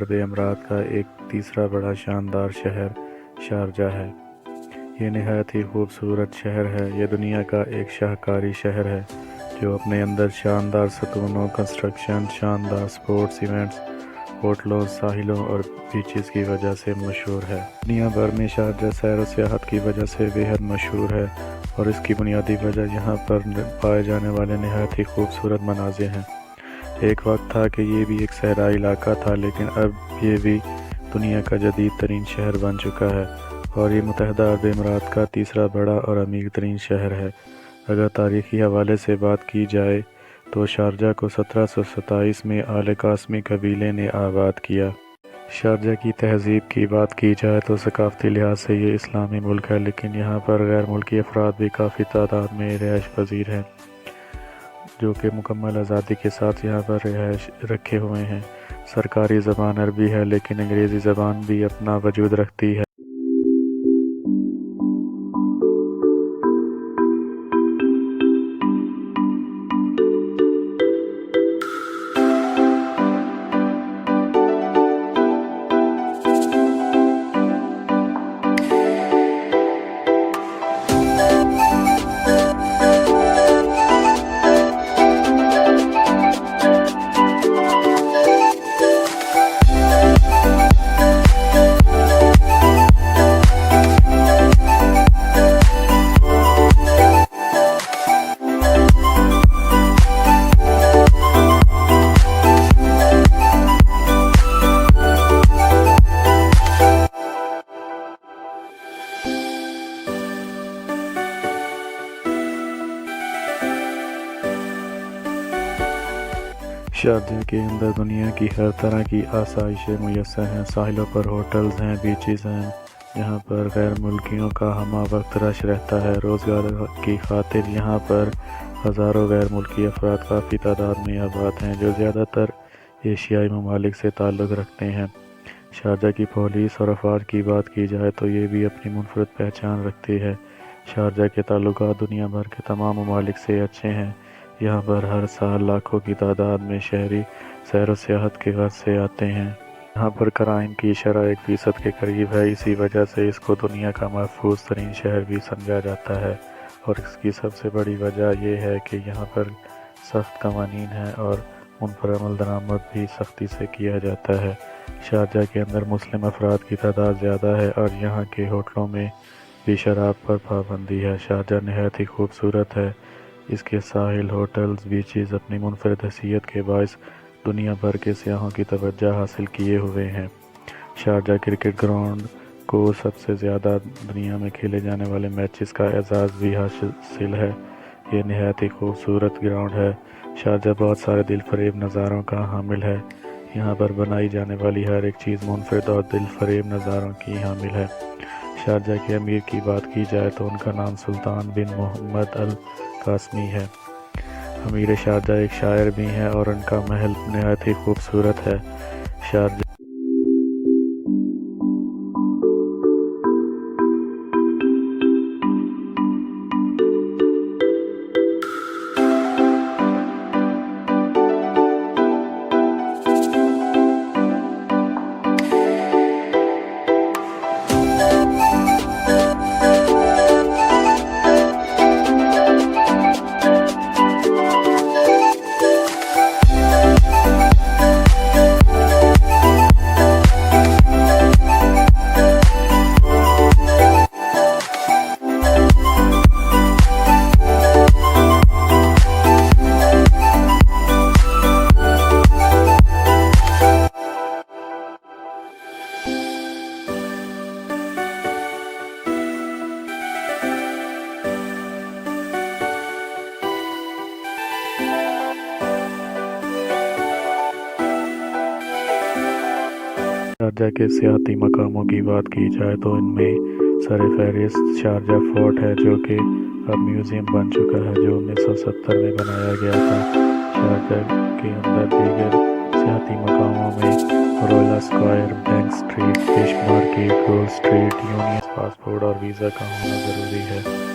अरब अमीरात का एक तीसरा बड़ा शानदार शहर शारजाह है। ये नहायत ही खूबसूरत शहर है। ये दुनिया का एक शाहकारी शहर है जो अपने अंदर शानदार सतूनों, कंस्ट्रक्शन, शानदार स्पोर्ट्स इवेंट्स, होटलों, साहिलों और बीचेस की वजह से मशहूर है। दुनिया भर में शारजाह सैर व सियाहत की वजह से बेहद मशहूर है और इसकी बुनियादी वजह यहाँ पर पाए जाने वाले नहायत ही खूबसूरत मनाज़िर हैं। एक वक्त था कि ये भी एक सहराई इलाका था, लेकिन अब ये भी दुनिया का जदीद तरीन शहर बन चुका है और ये मुत्तहिदा अरब अमीरात का तीसरा बड़ा और अमीर तरीन शहर है। अगर तारीख़ी हवाले से बात की जाए तो शारजाह को 1727 में आले कासमी कबीले ने आबाद किया। शारजाह की तहज़ीब की बात की जाए तो सकाफ़ती लिहाज से ये इस्लामी मुल्क है, लेकिन यहाँ पर गैर मुल्की अफराद भी काफ़ी तादाद में रिहाइश पज़ीर हैं जो कि मुकम्मल आज़ादी के साथ यहाँ पर रिहाइश रखे हुए हैं। सरकारी ज़बान अरबी है, लेकिन अंग्रेज़ी ज़बान भी अपना वजूद रखती है। शारजाह के अंदर दुनिया की हर तरह की आसाइशें मुयस्सर हैं। साहिलों पर होटल्स हैं, बीचेस हैं जहाँ पर गैर मुल्कियों का हमा वक्त रश रहता है। रोज़गार की खातिर यहाँ पर हज़ारों गैर मुल्की अफराद काफ़ी तादाद में आबाद हैं जो ज़्यादातर एशियाई ममालिक से ताल्लुक़ रखते हैं। शारजाह की पुलिस और अफवाज की बात की जाए तो ये भी अपनी मुनफरद पहचान रखती है। शारजाह के ताल्लुकात दुनिया भर के तमाम ममालिक से अच्छे हैं। यहाँ पर हर साल लाखों की तादाद में शहरी सैर व सियाहत के गर्ज से आते हैं। यहाँ पर क्राइम की शरह 1% के करीब है। इसी वजह से इसको दुनिया का महफूज तरीन शहर भी समझा जाता है और इसकी सबसे बड़ी वजह यह है कि यहाँ पर सख्त कवानीन हैं और उन पर अमल दरामद भी सख्ती से किया जाता है। शारजाह के अंदर मुस्लिम अफराद की तादाद ज़्यादा है और यहाँ के होटलों में भी शराब पर पाबंदी है। शारजाह नहायत ही खूबसूरत है। इसके साहिल, होटल्स, बीचेस अपनी मुनफरद हैसियत के बायस दुनिया भर के सियाहों की तवज्जो हासिल किए हुए हैं। शारजाह क्रिकेट ग्राउंड को सबसे ज़्यादा दुनिया में खेले जाने वाले मैचेस का एजाज़ भी हासिल है। ये नहायत ही खूबसूरत ग्राउंड है। शारजाह बहुत सारे दिलफरेब नज़ारों का हामिल है। यहाँ पर बनाई जाने वाली हर एक चीज़ मुनफरद और दिलफरेब नज़ारों की हामिल है। शारजाह के अमीर की बात की जाए तो उनका नाम सुल्तान बिन मोहम्मद अल कासमी है। अमीर शारजाह एक शायर भी हैं और उनका महल नहायत ही खूबसूरत है। शारजाह शारजाह के सियाती मकामों की बात की जाए तो इनमें सर-ए-फ़हरिस्त शारजाह फोर्ट है जो कि अब म्यूज़ियम बन चुका है, जो 1970 में बनाया गया था। शारजाह के अंदर दीगर सियाती मकामों में royal square, bank street, fish market, gold street, union passport और वीज़ा का होना ज़रूरी है।